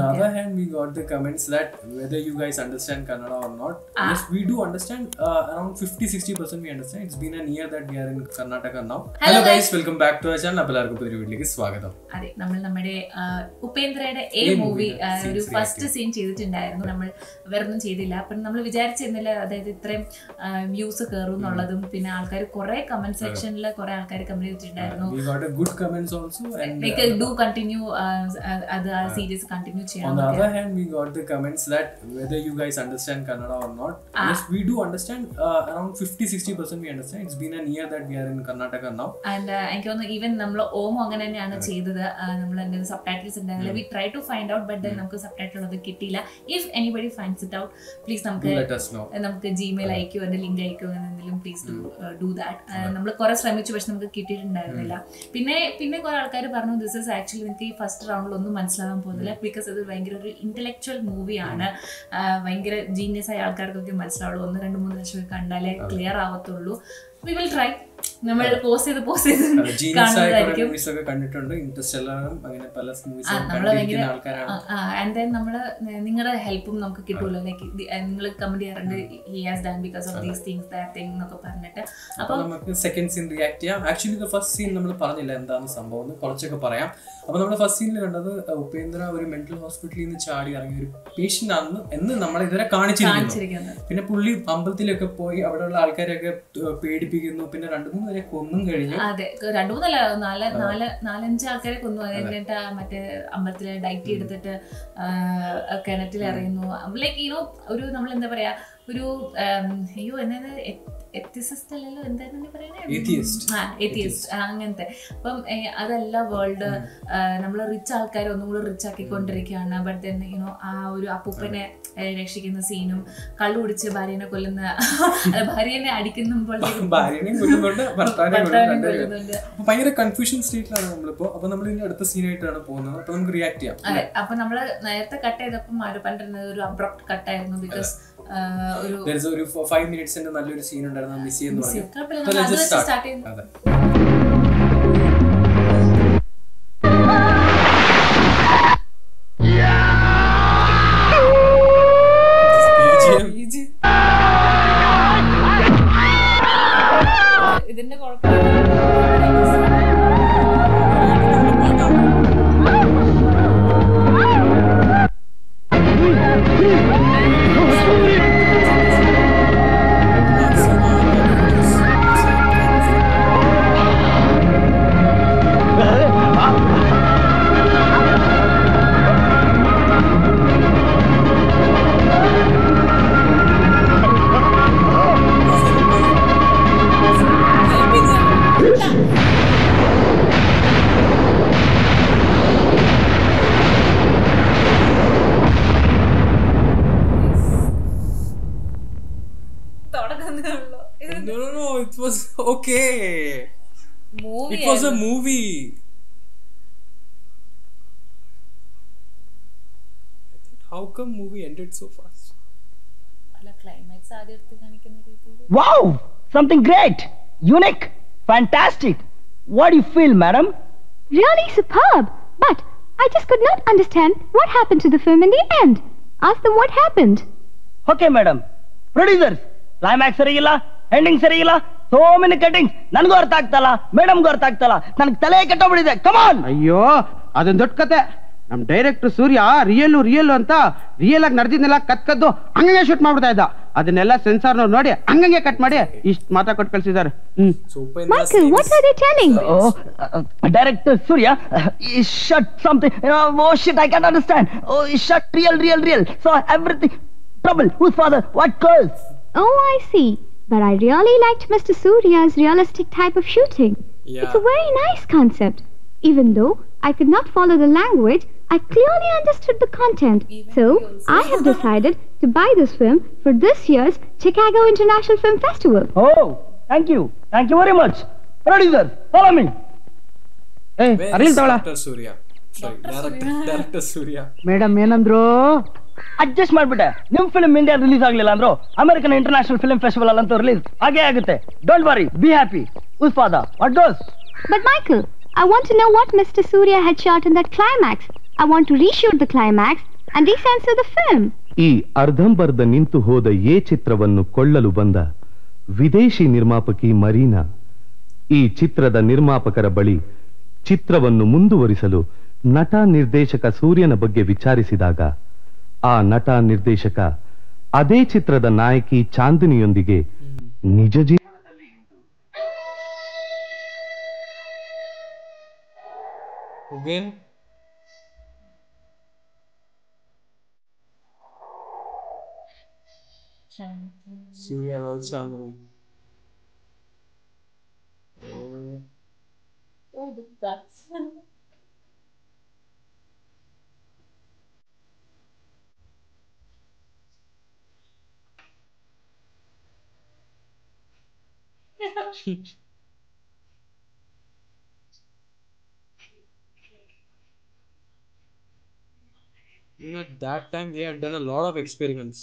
the other hand, we got the comments that whether you guys understand Kannada or not, yes, we do understand. Around 50-60% we understand. It's been a year that we are in Karnataka now. Hello guys, welcome back to our channel. Appalarku puri videoilekku swagatham. അതെ, നമ്മൾ നമ്മുടെ ഉപേന്ദ്രയുടെ movie ഒരു first scene ചെയ്തിട്ടുണ്ടായിരുന്നു. നമ്മൾ വേറൊന്നും ചെയ്തില്ല. അപ്പം നമ്മൾ വിചാരിച്ചിരുന്നില്ല അതായത് ഇത്രയും വ്യൂസ് കയറും എന്നുള്ളതും. പിന്നെ ആൾക്കാർ കുറെ കമന്റ് സെക്ഷനിൽ കുറെ ആൾക്കാർ കമന്റ് ചെയ്തിട്ടുണ്ടായിരുന്നു. We got a good comments also, and we can do continue അത് ആ സീരീസ് കണ്ടിന്യൂ ചെയ്യാം. On the other hand, we got the comments that whether you guys understand Kannada or not, yes, we do understand. Around 50-60% we understand. It's been a year that we are in Karnataka now. And എനിക്ക് തോന്നുന്നു even നമ്മൾ ഓമോ അങ്ങനെ തന്നെയാണ് ചെയ്തത്. നമ്മൾ എന്തെങ്കിലും subtitles ഉണ്ടെങ്കിൽ we try to find out, but നമുക്ക് സബ് ടൈറ്റിൽ ഒന്നും കിട്ടിയില്ല. If anybody finds it out, please നമുക്ക് ജിമെയിൽ അയക്കോ എന്റെ ലിങ്ക് അയക്കോ എന്തെങ്കിലും പ്ലീസ് ഡു ദാറ്റ്. നമ്മൾ കുറെ ശ്രമിച്ചു, പക്ഷെ നമുക്ക് കിട്ടിയിട്ടുണ്ടായിരുന്നില്ല. പിന്നെ കുറെ ആൾക്കാർ പറഞ്ഞു ദിസ് ഇസ് ആക്ച്വലി എനിക്ക് ഈ ഫസ്റ്റ് റൗണ്ടിൽ ഒന്നും മനസ്സിലാകാൻ പോകുന്നില്ല, ബിക്കോസ് ഇത് ഭയങ്കര ഒരു ഇന്റലക്ച്വൽ മൂവിയാണ്. ഭയങ്കര ജീനിയസ് ആയ ആൾക്കാർക്കൊക്കെ മനസ്സിലാവുള്ളൂ. 1-2-3 ലക്ഷം കണ്ടാലേ ക്ലിയർ ആവത്തുള്ളൂ. We will try. നമ്മൾ പോസ്റ്റ് ചെയ്ത് കാണുന്നതായിരിക്കും. ആൻഡ് ദെൻ നമ്മള് നിങ്ങളുടെ ഹെൽപ്പും നമുക്ക് കിട്ടുമല്ലോ. ലൈക്ക് നിങ്ങൾ കമന്റ് ചെയ്യാറുണ്ട് he has done because of these things that thing എന്നൊക്കെ പറഞ്ഞിട്ട്. അപ്പോൾ നമുക്ക് സെക്കൻഡ് സീൻ റിയാക്ട് ചെയ്യാം. ആക്ച്വലി ഫസ്റ്റ് സീൻ നമ്മൾ പറഞ്ഞില്ല എന്താണ് സംഭവം, കുറച്ചൊക്കെ പറയാം. അപ്പോൾ നമ്മൾ ഫസ്റ്റ് സീനിൽ കണ്ടത് ഉപേന്ദ്ര ഒരു മെന്റൽ ഹോസ്പിറ്റലിൽ നിന്ന് ചാടി ഇറങ്ങിയ ഒരു പേഷ്യന്റ് ആണ് എന്ന് നമ്മളെ ഇതുവരെ കാണിച്ചിരിക്കുന്നു. പിന്നെ പുള്ളി അമ്പലത്തിലൊക്കെ പോയി അവിടെയുള്ള ആൾക്കാരെയൊക്കെ പേടിപ്പിക്കുന്നു. പിന്നെ 2-3 പേരെ കൊന്നും കഴിഞ്ഞു. അതെ, 2-3 4-5 ആൾക്കാരെ കൊന്നു. എന്നിട്ട് മറ്റേ അമ്പലത്തില് ഡയറ്റ് എടുത്തിട്ട് കിണറ്റിൽ എറിയുന്നു. ലൈക്ക് യുനോ ഒരു നമ്മൾ എന്താ പറയാ ഒരു എത്തിസിസ്റ്റ് അല്ലല്ലോ, എന്തായിരുന്നു പറയുന്നത്, അങ്ങനത്തെ. അപ്പം അതല്ല വേൾഡ്. നമ്മൾ റിച്ച് ആൾക്കാരെ ഒന്നും കൂടെ റിച്ച് ആക്കിക്കൊണ്ടിരിക്കുകയാണ്. ബട്ട് ദെൻ യുനോ ആ ഒരു അപ്പൂപ്പനെ രക്ഷിക്കുന്ന സീനും കള്ളു കുടിച്ച് ഭാര്യനെ കൊല്ലുന്ന ഭാര്യനെ അടിക്കുമ്പോഴത്തേക്കും ഭയങ്കര കൺഫ്യൂഷൻ സ്റ്റേറ്റിലാണ് നമ്മളിപ്പോ. അപ്പൊ നമ്മൾ ഇനി അടുത്ത സീനായിട്ടാണ് പോകുന്നത്. അപ്പൊ നമുക്ക് റിയാക്ട് ചെയ്യാം. അതെ, അപ്പൊ നമ്മള് നേരത്തെ കട്ട് ചെയ്തപ്പം പറഞ്ഞിരുന്നത് ഒരു അബ്രപ്റ്റ് കട്ടായിരുന്നു. ബിക്കോസ് ഒരു 5 minutes നല്ലൊരു സീൻ ഉണ്ടായിരുന്നു, മിസ് ചെയ്യുന്നു. ഇതിന്റെ കുഴപ്പമില്ല. No, it was okay. It was a movie. How come movie ended so fast? Wow! Something great! Unique! Fantastic! What do you feel, madam? Really superb! But I just could not understand what happened to the film in the end. Ask them what happened. Okay, madam. Producers, climax ಸರಿಯಿಲ್ಲ, ending ಸರಿಯಿಲ್ಲ, so many cuttings. ನನಗೂ ಅರ್ಥ ಆಗ್ತಲ್ಲ, ಮೇಡಮ್ಗೂ ಅರ್ಥ ಆಗ್ತಲ್ಲ, ನನಗೆ ತಲೆ ಕೆಟ್ಟೋಗ್ಬಿಟ್ಟಿದೆ. Come on! ಅಯ್ಯೋ, ಅದೊಂದು ದೊಡ್ಡ ಕತೆ. ನಮ್ ಡೈರೆಕ್ಟರ್ ಸೂರ್ಯ ರಿಯಲ್ ಅಂತ ರಿಯಲ್ ಆಗಿ ನಡೆದಿದ್ನೆಲ್ಲ ಕದ್ದು ಹಂಗಂಗೆ ಶೂಟ್ ಮಾಡ್ಬಿಡ್ತಾ ಇದ್ದ. ಅದನ್ನೆಲ್ಲ ಸೆನ್ಸಾರ್ನವ್ರು ನೋಡಿ ಹಂಗಂಗೆ ಕಟ್ ಮಾಡಿ ಇಷ್ಟು ಮಾತ್ರ ಕೊಟ್ಟು ಕಳ್ಸಿದ್ದಾರೆ. Michael, what are they telling? Director Surya, he shot something. Oh shit, I can't understand. Oh, he shot real. So everything. Trouble. Whose father? What girls? Oh, I see. But I really liked Mr. Surya's realistic type of shooting. Yeah. It's a very nice concept. Even though I could not follow the language, I clearly understood the content. So, I have decided to buy this film for this year's Chicago International Film Festival. Oh, thank you. Thank you very much. Producer, follow me. Hey, Aril Tawala. Director Surya. Madam, ಏನಂದ್ರು? Adjust ಮಾಡ್ಬಿಟ್ಟೆ. ನಿಮ್ film India release ಆಗ್ಲಿಲ್ಲ ಅಂದ್ರು American international film festival ಅಲ್ಲಂತೂ release ಆಗೇ ಆಗುತ್ತೆ. Don't worry, be happy. Whose father? What goes? But Michael, I want to know what Mr. Surya had shot in that climax. I want to reshoot the climax and these answer the film. ಈ ಅರ್ಧಂಬರ್ಧ ನಿಂತು ಹೋದ A ಚಿತ್ರವನ್ನು ಕೊಳ್ಳಲು ಬಂದ ವಿದೇಶಿ ನಿರ್ಮಾಪಕಿ ಮರೀನಾ ಈ ಚಿತ್ರದ ನಿರ್ಮಾಪಕರ ಬಳಿ ಚಿತ್ರವನ್ನು ಮುಂದುವರಿಸಲು ನಟ ನಿರ್ದೇಶಕ ಸೂರ್ಯನ ಬಗ್ಗೆ ವಿಚಾರಿಸಿದಾಗ ಆ ನಟ ನಿರ್ದೇಶಕ ಅದೇ ಚಿತ್ರದ ನಾಯಕಿ ಚಾಂದಿನಿಯೊಂದಿಗೆ ನಿಜ ಜೀವನದಲ್ಲಿ At that time, they had done a lot of experiments.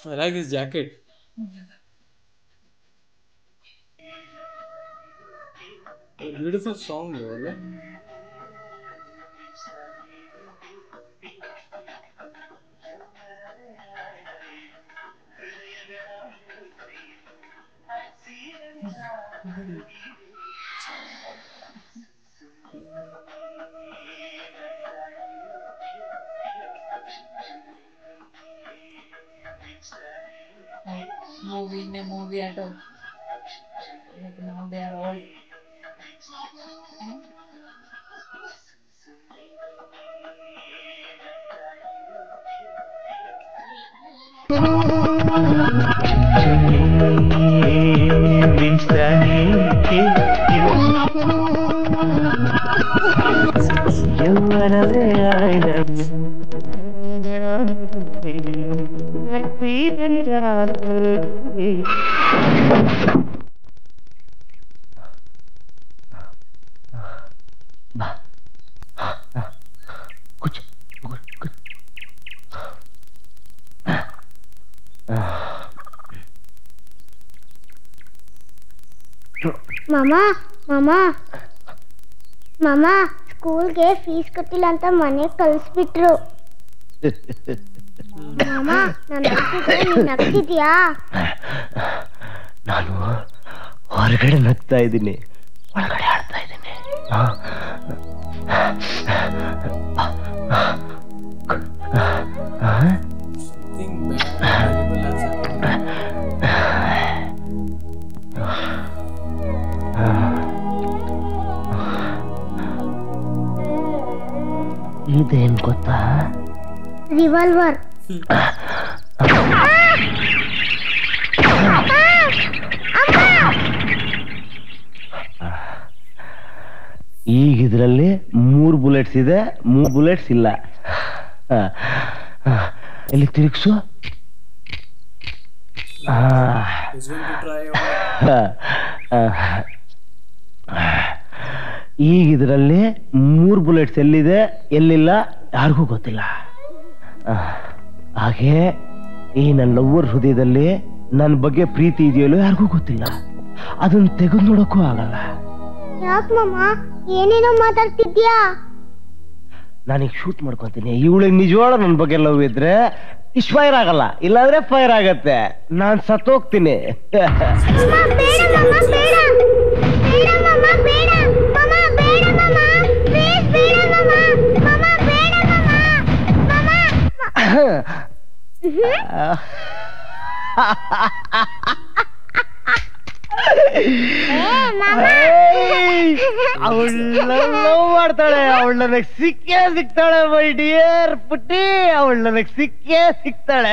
I like this jacket. A beautiful song, though. Movie at all. Like now they are all. ಮಾಮ ಸ್ಕೂಲ್ಗೆ ಫೀಸ್ ಕಟ್ಟಿಲ್ಲ ಅಂತ ಮನೆ ಕಳಿಸ್ಬಿಟ್ರು. ಮಾಮ ನಾನು ನಗ್ತಿದ್ಯಾ? ನಾನು ಹೊರಗಡೆ ನಗ್ತಾ ಇದ್ದೀನಿ, ಒಳಗಡೆ ಆಡ್ತಾ ಇದ್ದೀನಿ. ಇದೇನ್ ಗೊತ್ತಾ? ರಿವಾಲ್ವರ್. ಈಗ ಇದರಲ್ಲಿ 3 ಬುಲೆಟ್ಸ್ ಇದೆ, 3 ಬುಲೆಟ್ಸ್ ಇಲ್ಲ. ಎಲ್ಲಿ ತಿರುಗಿಸು. ಈಗ ಇದರಲ್ಲಿ 3 ಬುಲೆಟ್ಸ್ ಎಲ್ಲಿದೆ ಎಲ್ಲಿಲ್ಲ ಯಾರಿಗೂ ಗೊತ್ತಿಲ್ಲ. ಹಾಗೆ ಈ ನನ್ನ ಲವ್ವರ್ ಹೃದಯದಲ್ಲಿ ನನ್ನ ಬಗ್ಗೆ ಪ್ರೀತಿ ಇದೆಯಲ್ಲೋ ಯಾರಿಗೂ ಗೊತ್ತಿಲ್ಲ. ಅದನ್ನ ತೆಗೆದು ನೋಡಕ್ಕೂ ಆಗಲ್ಲ. ಯಾಕೆ ಮಾಮ ಏನೇನೋ ಮಾತಾಡ್ತಿದ್ಯಾ? ನಾನೀಗ ಶೂಟ್ ಮಾಡ್ಕೊಂತೀನಿ. ಇವಳಿಗೆ ನಿಜವಾಳ ನನ್ನ ಬಗ್ಗೆ ಲವ್ ಇದ್ರೆ ಇಷ್ಟು ಫೈರ್ ಆಗಲ್ಲ, ಇಲ್ಲಾಂದ್ರೆ ಫೈರ್ ಆಗತ್ತೆ. ನಾನ್ ಸತ್ತೋಗ್ತೀನಿ. ಅವಳನ್ನ ಲವ್ ಮಾಡ್ತಾಳೆ, ಅವಳು ನನಗೆ ಸಿಕ್ಕೇ ಸಿಗ್ತಾಳೆ. ಮೈ ಡಿಯರ್ ಪುಟ್ಟಿ, ಅವಳು ನನಗೆ ಸಿಕ್ಕೇ ಸಿಗ್ತಾಳೆ.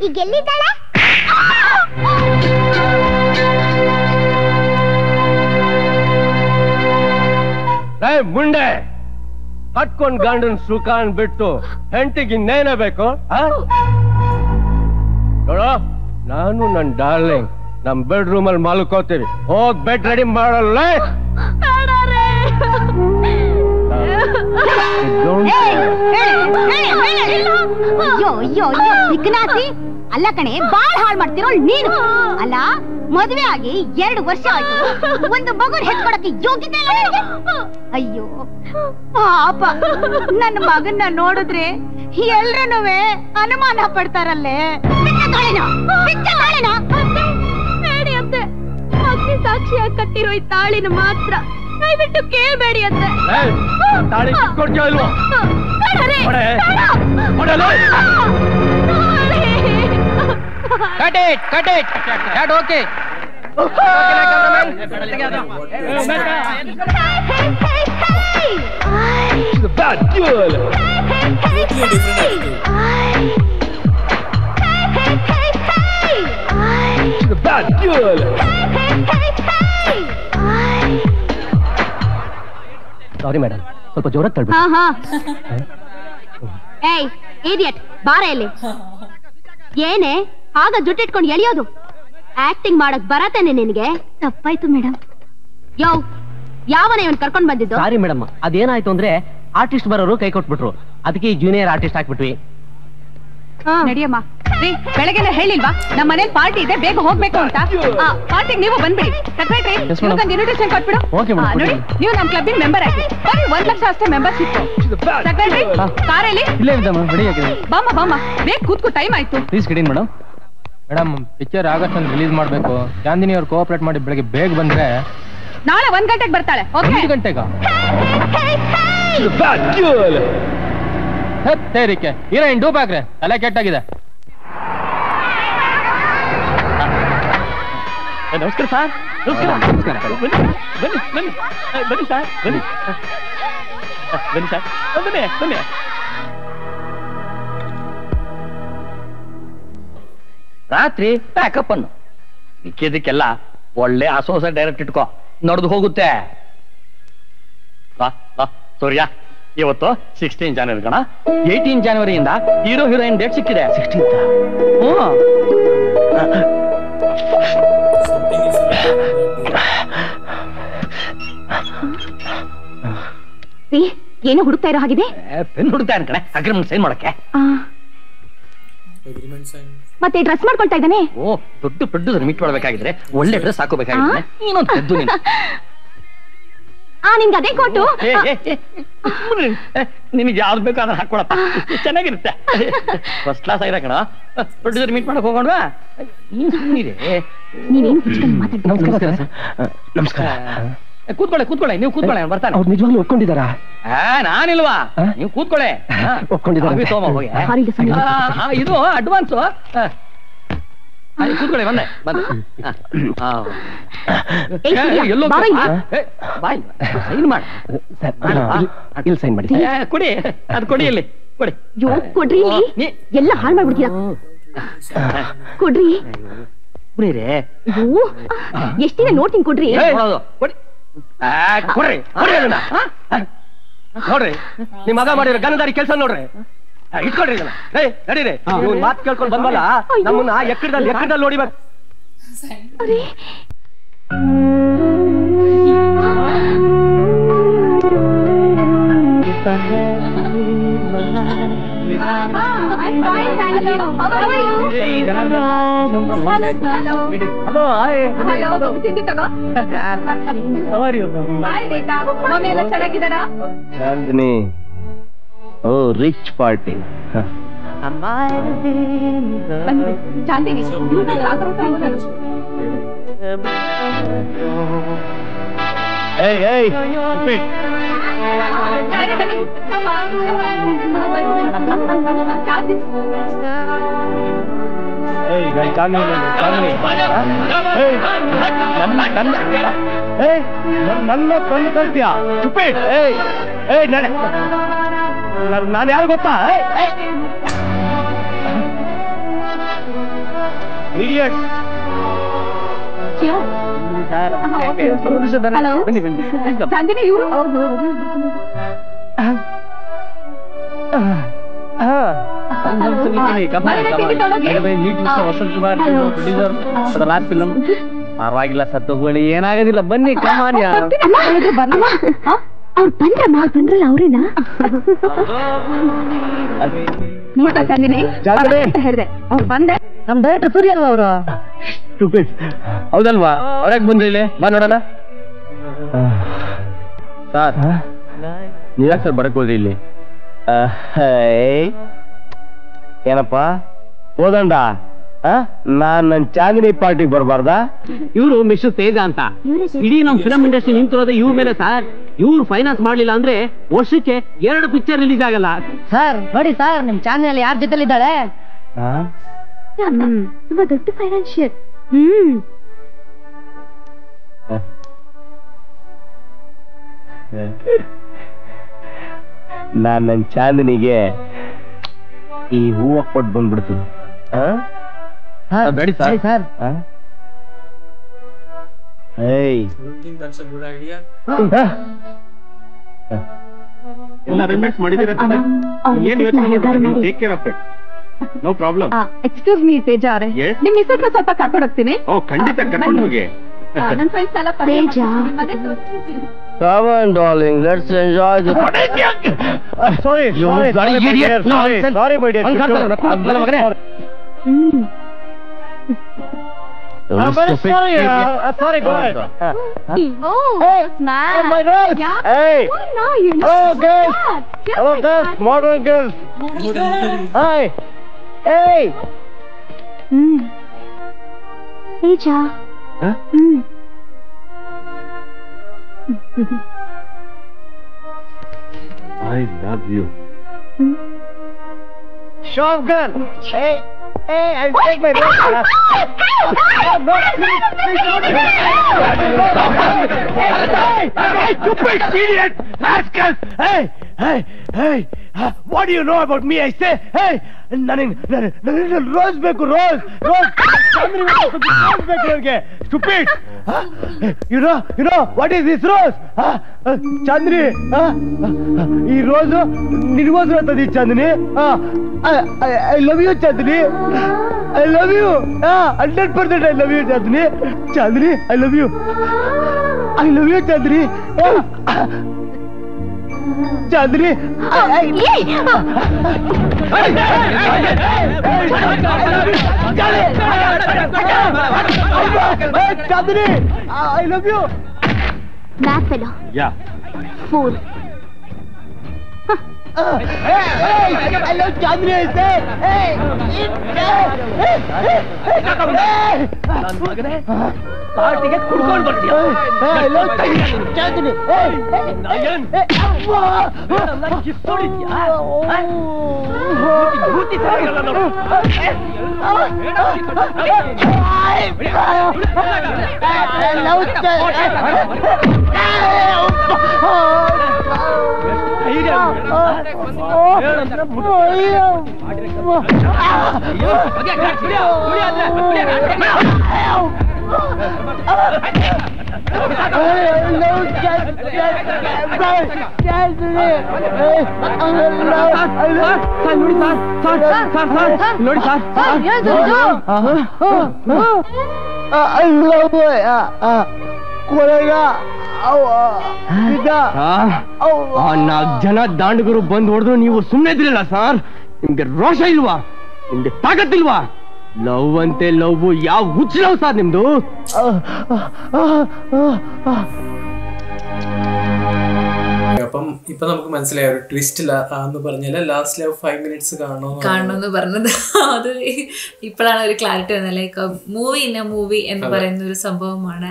ಈಗ ಎಲ್ಲಿದ್ದಾಳೆ? ಮುಂಡೆ ಕಟ್ಕೊಂಡ್ ಗಂಡನ್ ಸುಖ ಅನ್ಬಿಟ್ಟು ಹೆಂಡತಿಗೆ ಇನ್ನೇನ ಬೇಕು? ನೋಡೋ, ನಾನು ನನ್ ಡಾರ್ಲಿಂಗ್ ನಮ್ ಬೆಡ್ ರೂಮ್ ಅಲ್ಲಿ ಮಲ್ಕೋತೀವಿ. ಹೋಗ್ ಬೆಡ್ ರೆಡಿ ಮಾಡಲ್ಲ. ಅಲ್ಲ ಕಣೆ, ಬಾಳ್ ಹಾಳ್ ಮಾಡ್ತಿರೋ ನೀನು. ಅಲ್ಲ, ಮದ್ವೆ ಆಗಿ 2 ವರ್ಷ ಆಯ್ತು, ಒಂದು ಮಗು ಹೆಚ್ಕೊಡಕ್ಕೆ ಯೋಗ್ಯತೆ ಇಲ್ಲ ನಿನಗೆ. ಅಯ್ಯೋ ಪಾಪ, ನನ್ನ ಮಗನ್ನ ನೋಡಿದ್ರೆ ಎಲ್ರೂ ಅನುಮಾನ ಪಡ್ತಾರಲ್ಲೇ. ಬೇಡಿ ಅಂತೆ, ಅಗ್ನಿ ಸಾಕ್ಷಿಯಾಗಿ ಕಟ್ಟಿರೋ ಈ ತಾಳಿನ ಮಾತ್ರ ದಯವಿಟ್ಟು ಕೇಳಬೇಡಿ ಅಂತೆ. ತಾಳಿ ಕೊಡ್ತೀಯ ಇಲ್ವೋ? Cut it, cut it. Cut, okay. The bad girl. Totally different attitude. The bad girl. Sorry madam, ಸ್ವಲ್ಪ ಜೋರಾಗಿ ತಳ್ಬಿಡಿ. ಏಯ್ ಇಡಿಯಟ್, ಬಾರ ಇಲ್ಲಿ. ಏನೇ ಆಗ ಜುಟ್ಟಿಟ್ಕೊಂಡು ಎಳಿಯೋದು? ಆಕ್ಟಿಂಗ್ ಮಾಡಕ್ ಬರತ್ತೇನೆ ನಿನಗೆ? ತಪ್ಪಾಯ್ತು ಮೇಡಮ್. ಯಾವನ ಇವನ್ ಕರ್ಕೊಂಡ್ ಬಂದಿದ್ದು? ಸಾರಿ ಮೇಡಮ್, ಅದೇನಾಯ್ತು ಅಂದ್ರೆ ಆರ್ಟಿಸ್ಟ್ ಬರೋರು ಕೈ ಕೊಟ್ಬಿಟ್ರು, ಅದಕ್ಕೆ ಜೂನಿಯರ್ ಆರ್ಟಿಸ್ಟ್ ಹಾಕ್ಬಿಟ್ವಿ. ನಡಿಯಮ್ಮ. ಬೆಳಗ್ಗೆಲ್ಲ ಹೇಳಿಲ್ವಾ ನಮ್ಮ ಮನೇಲಿ ಪಾರ್ಟಿ ಇದೆ, ಬೇಗ ಹೋಗ್ಬೇಕು ಅಂತ? ಪಾರ್ಟಿಗೆ ನೀವು ಬಂದ್ಬಿಡಿ. ಸೆಕ್ರೆಟರಿ ಇನ್ವಿಟೇಷನ್ ಕೊಟ್ಬಿಡು. ನೋಡಿ, ನೀವು ನಮ್ ಕ್ಲಬ್ಬಿನ ಮೆಂಬರ್ ಆಗಿ ಬರೀ 1 ಲಕ್ಷ ಅಷ್ಟೇ ಮೆಂಬರ್ಶಿಪ್. ಸೆಕ್ರೆಟರಿ ಕಾರಲ್ಲಿ ಬಾಮ್ಮ ಬಾಮ್ಮ, ಬೇಗ ಕೂತ್ಕೋ, ಟೈಮ್ ಆಯ್ತು. ಪ್ಲೀಸ್ ಕಿಡಿ ಮೇಡಮ್. ಮೇಡಮ್, ಪಿಕ್ಚರ್ ಆಗಸ್ಟ್ ಅಲ್ಲಿ ರಿಲೀಸ್ ಮಾಡ್ಬೇಕು. ಚಾಂದಿನಿ ಅವ್ರು ಕೋಆಪರೇಟ್ ಮಾಡಿ ಬೆಳಗ್ಗೆ ಬೇಗ ಬಂದ್ರೆ ನಾಳೆ 1 ಗಂಟೆಗೆ ಬರ್ತಾಳೆ. 1 ಗಂಟೆಗ ಹೇರಿಕೆ ಹೀರೋಯಿನ್ ಡೂಪ್ ಹಾಕ್ರೆ, ತಲೆ ಕೆಟ್ಟಾಗಿದೆ. ನಮಸ್ಕಾರ ಸರ್. ನಮಸ್ಕಾರ. ಬನ್ನಿ ಬನ್ನಿ ಬನ್ನಿ ಬನ್ನಿ ಸರ್, ಬನ್ನಿ ಬನ್ನಿ ಸರ್, ಬನ್ನಿ ಬನ್ನಿ. ರಾತ್ರಿ ಪ್ಯಾಕಪ್ ಅನ್ನು ಮಿಕ್ಕಿದಕ್ಕೆಲ್ಲ ಒಳ್ಳೆ ಹೊಸ ಡೈರೆಕ್ಟ್ ಇಟ್ಕೋ, ನಡೆದು ಹೋಗುತ್ತೆ. ಸೂರ್ಯ, ಇವತ್ತು 16 ಜನವರಿ ಕಣ. 18 ಜನವರಿಯಿಂದ ಹೀರೋ ಹೀರೋಯಿನ್ ಡೇಟ್ ಸಿಕ್ಕಿದೆ. 16th? ಏನೋ ಹುಡುಕ್ತಾ ಇರೋ ಹಾಗಿದೆ. ಪೆನ್ ಹುಡುಕ್ತಾ ಇರೋ ಕಣೆ, ಅಗ್ರಿಮೆಂಟ್ ಸೈನ್ ಮಾಡಕ್ಕೆ. ಮತ್ತೆ ಡ್ರೆಸ್ ಮಾಡ್ಕೊಳ್ತಾ ಇದ್ದಾನೆ. ಓ, ದೊಡ್ಡ ಪ್ರೊಡ್ಯೂಸರ್ ಮೀಟ್ ಮಾಡ್ಬೇಕಾಗಿದ್ರೆ ಒಳ್ಳೆ ಡ್ರೆಸ್ ಹಾಕೋಬೇಕಾಗಿದ್ರೆ ಇನ್ನೊಂದು ಪೆದ್ದು ನೀನು. ನಿನ್ಗೆ ಅದೇ ಕೊಟ್ಟು ನಿನಗೆ ಯಾವ್ದು ಬೇಕು ಅದನ್ನ ಹಾಕೊಳಪ್ಪ, ಚೆನ್ನಾಗಿರುತ್ತೆ. ಫಸ್ಟ್ ಕ್ಲಾಸ್ ಆಗಿರ ಕಣ. ಪ್ರೊಡ್ಯೂಸರ್ ಮೀಟ್ ಮಾಡಕ್ ಹೋಗೋಣವಾ? ನಮಸ್ಕಾರ. ನಮಸ್ಕಾರ. ಕೂತ್ಕೊಳ್ಳಿ, ನೀವು ಕೂತ್ಕೊಳ್ಳಿ, ಬರ್ತಾನೆ. ಅವ್ರು ನಿಜವಾಗ್ಲೂ ಒಪ್ಕೊಂಡಿದಾರಾ? ನಾನಿಲ್ವಾ, ನೀವು ಕೂತ್ಕೊಳ್ಳಿ. ಒಪ್ಕೊಂಡಿದ್ದಾರೆ. ಇದು ಅಡ್ವಾನ್ಸ್. ಕೂತ್ಕೊಳ್ಳಿ, ಬಂದೆ. ಎಲ್ಲೋ ಬಾಯ್ ಸೈನ್ ಮಾಡಿ. ಇಲ್ಲಿ ಸೈನ್ ಮಾಡಿ. ಕೊಡಿ, ಅದು ಕೊಡಿ, ಇಲ್ಲಿ ಕೊಡಿ. ಕೊಡ್ರಿ, ಎಲ್ಲ ಹಾಳು ಮಾಡ್ಬಿಡ್ತೀರಾ. ಕೊಡ್ರಿ ಕುಡೀರಿ. ಎಷ್ಟ್ ದಿನ ನೋಡ್ತೀನಿ, ಕೊಡ್ರಿ. ಕೊಡಿ, ಕೊಡ್ರಿ. ನೋಡ್ರಿ, ನಿಮ್ ಮಗ ಮಾಡಿರೋ ಗನದಾರಿ ಕೆಲಸ ನೋಡ್ರಿ. ಇಟ್ಕೊಳ್ರಿ ಇದನ್ನ. ನಡೀರಿ, ಮಾತು ಕೇಳ್ಕೊಂಡು ಬಂದಲ್ಲ, ನಮ್ಮನ್ನ ಎಕ್ಕಡದಲ್ಲಿ ನೋಡಿಬೇಕು. ಚಾಂದಿನಿ, ಓ ರಿಚ್ ಪಾರ್ಟಿ. ಚಾಂದಿನಿ ನನ್ನ ಕಳ್ತೀಯ ನಾನು ಯಾರು ಗೊತ್ತಾ? ಚಾಂದಿನಿ ಇವರು ಪರವಾಗಿಲ್ಲ, ಸತ್ತೋಗ್ಬೇಡಿ, ಏನಾಗೋದಿಲ್ಲ, ಬನ್ನಿ ಕಮಾನ್ಯ. ಅವ್ರು ಬಂದ್ರಮ್ಮ, ಬಂದ್ರಲ್ಲ ಅವ್ರೇನಾ? ನೋಡ್ತಾ ಚಾಂದಿನಿ ಹೇಳಿದೆ ಅವ್ರು ಬಂದೆ. ನಮ್ ಡೈರೆಕ್ಟರ್ ಸೂರ್ಯ ಅಲ್ವಾ ಅವರು? ಹೌದಲ್ವಾ? ಅವ್ರ್ಯಾಕೆ ಬಂದ್ರಿ ಇಲ್ಲಿ? ಬಾ ನೋಡೋಣ. ಸರ್, ನೀವ್ಯಾಕೆ ಸರ್ ಬರಕ್ ಹೋದ್ರಿ ಇಲ್ಲಿ? ಏನಪ್ಪ ಹೋದಂಡ, ನಾನ್ ನನ್ ಚಾಂದಿನಿ ಪಾರ್ಟಿಗೆ ಬರಬಾರ್ದ? ಇವರು ಮಿಸ್ಟರ್ ತೇಜ ಅಂತ. ಇಡೀ ನಮ್ ಫಿಲಂ ಇಂಡಸ್ಟ್ರಿ ನಿಂತಿರೋದು ಇವ್ರ ಮೇಲೆ ಸರ್. ಇವ್ರು ಫೈನಾನ್ಸ್ ಮಾಡ್ಲಿಲ್ಲ ಅಂದ್ರೆ ವರ್ಷಕ್ಕೆ 2 ಪಿಕ್ಚರ್ ರಿಲೀಸ್ ಆಗಲ್ಲ ಸರ್. ನೋಡಿ ಸರ್, ನಿಮ್ ಚಾನಲ್ ಯಾರ ಜೊತೆಲಿದ್ದಾಳೆ? ತುಂಬಾ ದೊಡ್ಡ ಫೈನಾನ್ಷಿಯಲ್. ನಾನ್ ನನ್ ಚಾಂದಿನಿಗೆ ಈ ಹೂವ ಕೊಟ್ಟು ಬಂದ್ಬಿಡ್ತೀನಿ. ಬೇಡಿ sir. No problem. Excuse me Teja ಅವರೇ, ನಿಮ್ ಮಿಸ್ಸಸ್ ಸ್ವಲ್ಪ ಕರ್ಕೊಂಡು ಹೋಗ್ತೀನಿ. ಖಂಡಿತ ಕರ್ಕೊಂಡು ಹೋಗಿ. ನನ್ನ ಫ್ರೆಂಡ್ಸ್ ಎಲ್ಲ Come on, darling. Let's enjoy the. Sorry, you bloody idiot. Sorry, my dear. I'm very sorry. Sorry, go ahead. Oh, man. Oh my God. Hey. Hello, girls. Hello, girls. Modern girls. Hi. Hey. Teja. Huh? I love you. Shotgun. Hey, I'll take my breath. Hey, stupid idiot! Rascal! Hey! What do you know about me? I say, hey! Rose ಬೇಕು, rose! Stupid! You know what is this rose? Chandri, ಈ rose ನಿನಗೋಸ್ಕರ ತಂದಿ Chandni. I love you, Chandni. I love you. 100% I love you, Chandni. Chandni, I love you. I love you, Chandni. Chandni, Chandni, I love you. Mad fellow. Yeah. Fool. Hey, I love Chandni, I say. Hey, ನನ್ನ ಮಗನೇ, ಪಾರ್ಟಿಗೆ ಕುಡ್ಕೊಂಡು ಬರ್ತೀಯ? I love Chandni. Nayan, ನನ್ನ kiss ಹೊಡಿದ್ಯಾ? ಭೂತಿ ಸರಿಯಲ್ಲ ನೋಡು. I love ಜನ ದಾಂಡಗರು ಬಂದ್ ಹೊಡೆದ್ರು ನೀವು ಸುಮ್ಮನೆ ಇದ್ರಲ್ಲ ಸರ್. ನಿಮ್ಗೆ ರೋಷ ಇಲ್ವಾ? ನಿಮ್ಗೆ ತಾಕತ್ತಿಲ್ವಾ? ಲವ್ ಅಂತೆ ಲವ್, ಯಾವ ಹುಚ್ಚ ಲವ್ ಸರ್ ನಿಮ್ದು? അപ്പം ഇപ്പൊ നമുക്ക് മനസ്സിലായ ഒരു ട്വിസ്റ്റില്ല എന്ന് പറഞ്ഞാല് ലാസ്റ്റ് 5 minutes കാണണമെന്ന് പറഞ്ഞത്. അത് ഇപ്പോഴാണ് ഒരു ക്ലാരിറ്റി വന്നത്. ലൈക്ക് മൂവി ഇന്ന മൂവി എന്ന് പറയുന്ന ഒരു സംഭവമാണ്.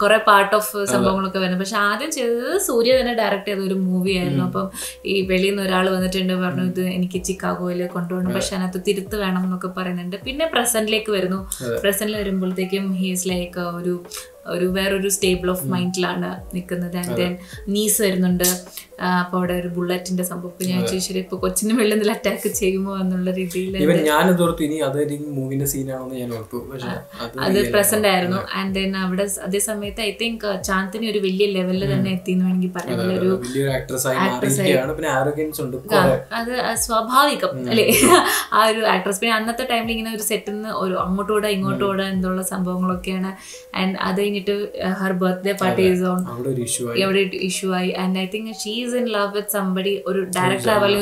കുറെ പാർട്ട് ഓഫ് സംഭവങ്ങളൊക്കെ വരുന്നത്. പക്ഷെ ആദ്യം ചെയ്തത് സൂര്യ തന്നെ ഡയറക്ട് ചെയ്ത ഒരു മൂവി ആയിരുന്നു. അപ്പം ഈ വെളിയിൽ നിന്ന് ഒരാൾ വന്നിട്ടുണ്ട്, പറഞ്ഞു ഇത് എനിക്ക് ചിക്കാഗോയിൽ കൊണ്ടുപോകണം, പക്ഷെ അതിനകത്ത് തിരുത്ത് വേണം എന്നൊക്കെ പറയുന്നുണ്ട്. പിന്നെ പ്രസന്റിലേക്ക് വരുന്നു. പ്രസന്റിൽ വരുമ്പോഴത്തേക്കും ഹീസ് ലൈക്ക് ഒരു വേറൊരു സ്റ്റേബിൾ ഓഫ് മൈൻഡിലാണ് നിൽക്കുന്നത്. ആൻഡ് ദെൻ നീസ് വരുന്നുണ്ട്. അപ്പൊ അവിടെ ഒരു ബുള്ളറ്റിന്റെ സംഭവം ഞാൻ ചോദിച്ചു ഇപ്പൊ കൊച്ചിന് വെള്ളം അറ്റാക്ക് ചെയ്യുമോ എന്നുള്ള രീതിയിൽ അത് പ്രസന്റ് ആയിരുന്നു. ആൻഡ് ദെൻ അവിടെ അതേ സമയത്ത് ഐ തിങ്ക് ചാന്ദിനി ഒരു വലിയ ലെവലിൽ തന്നെ എത്തിന്ന് വേണമെങ്കിൽ പറയാം. ഒരു അത് സ്വാഭാവികം അല്ലെ ആ ഒരു ആക്ട്രസ്. പിന്നെ അന്നത്തെ ടൈമിൽ ഇങ്ങനെ ഒരു സെറ്റിൽ നിന്ന് ഒരു അങ്ങോട്ടോടെ ഇങ്ങോട്ടോടെ എന്നുള്ള സംഭവങ്ങളൊക്കെയാണ്. ആൻഡ് അത് കഴിഞ്ഞിട്ട് Har birthday party is on, എവിടെ ഇഷ്യൂ ആയി. And I think she is in love with somebody. ഒരു ഡയറക്ടർ അല്ലെങ്കിൽ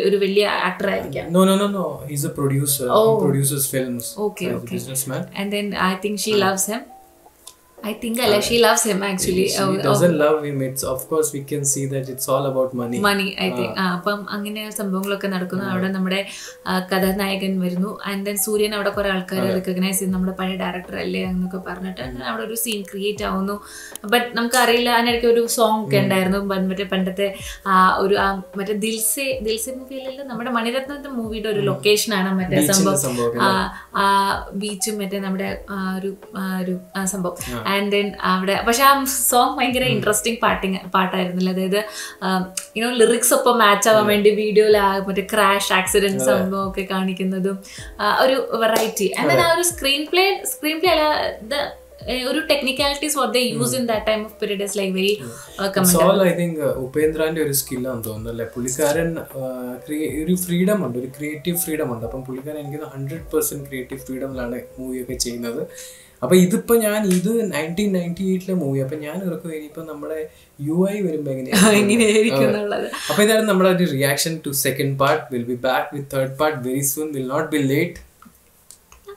ഒരു വലിയ ആക്ടർ ആയിരിക്കാം. He's a producer. He produces films. Okay. Businessman. And then I think she loves him. I think she loves him actually. She doesn't love him. It's of course we can see that it's all about money. I think. അപ്പം അങ്ങനെ സംഭവങ്ങളൊക്കെ നടക്കുന്നു. അവിടെ നമ്മുടെ കഥാനായകൻ വരുന്നു. And then സൂര്യൻ അവിടെ കുറെ ആൾക്കാരെ റെക്കഗ്നൈസ് ചെയ്ത് നമ്മുടെ പഴയ ഡയറക്ടർ അല്ലേ എന്നൊക്കെ പറഞ്ഞിട്ട് അവിടെ ഒരു സീൻ ക്രിയേറ്റ് ആവുന്നു. ബട്ട് നമുക്കറിയില്ല. അതിനിടയ്ക്ക് ഒരു സോങ് ഒക്കെ ഉണ്ടായിരുന്നു. മറ്റേ പണ്ടത്തെ ഒരു മറ്റേ ദിൽസെ മൂവിയിലല്ല, നമ്മുടെ മണിരത്നത്തെ മൂവിയുടെ ഒരു ലൊക്കേഷനാണ് മറ്റേ സംഭവം. ആ ബീച്ചും മറ്റേ നമ്മുടെ ഒരു സംഭവം. ആൻഡ് ദെൻ അവിടെ പക്ഷെ ആ സോങ് ഭയങ്കര ഇൻട്രസ്റ്റിംഗ് പാട്ടായിരുന്നില്ല. അതായത് ലിറിക്സ് ഒപ്പം മാച്ച് ആവാൻ വേണ്ടി വീഡിയോയിൽ മറ്റേ ക്രാഷ് ആക്സിഡന്റ് സംഭവം ഒക്കെ കാണിക്കുന്നതും ഒരു വെറൈറ്റി. ആൻഡ് ദെൻ ആ ഒരു സ്ക്രീൻ പ്ലേ അല്ല, ഒരു technicalities what they use in that time of period is like very commendable. I think ഉപേന്ദ്രന്റെ ഒരു സ്കിൽ ആണെന്ന് തോന്നുന്നു അല്ലേ. പുള്ളിക്കാരൻ ഒരു ഫ്രീഡം ഉണ്ട്, ഒരു ക്രിയേറ്റീവ് ഫ്രീഡം ഉണ്ട്. അപ്പം പുള്ളിക്കാരൻ എനിക്ക് 100% ക്രിയേറ്റീവ് ഫ്രീഡമിലാണ് മൂവിയൊക്കെ ചെയ്യുന്നത്. അപ്പൊ ഇതിപ്പോ ഞാൻ 1998 മൂവി. അപ്പൊ ഞാൻ ഓർക്കും ഇനിയിപ്പോ നമ്മുടെ UI വരുമ്പോ എങ്ങനെയായിരിക്കും. അപ്പൊ ഇതാണ് നമ്മുടെ ഒരു reaction to second part. Will be back with third part very soon. Will not be late.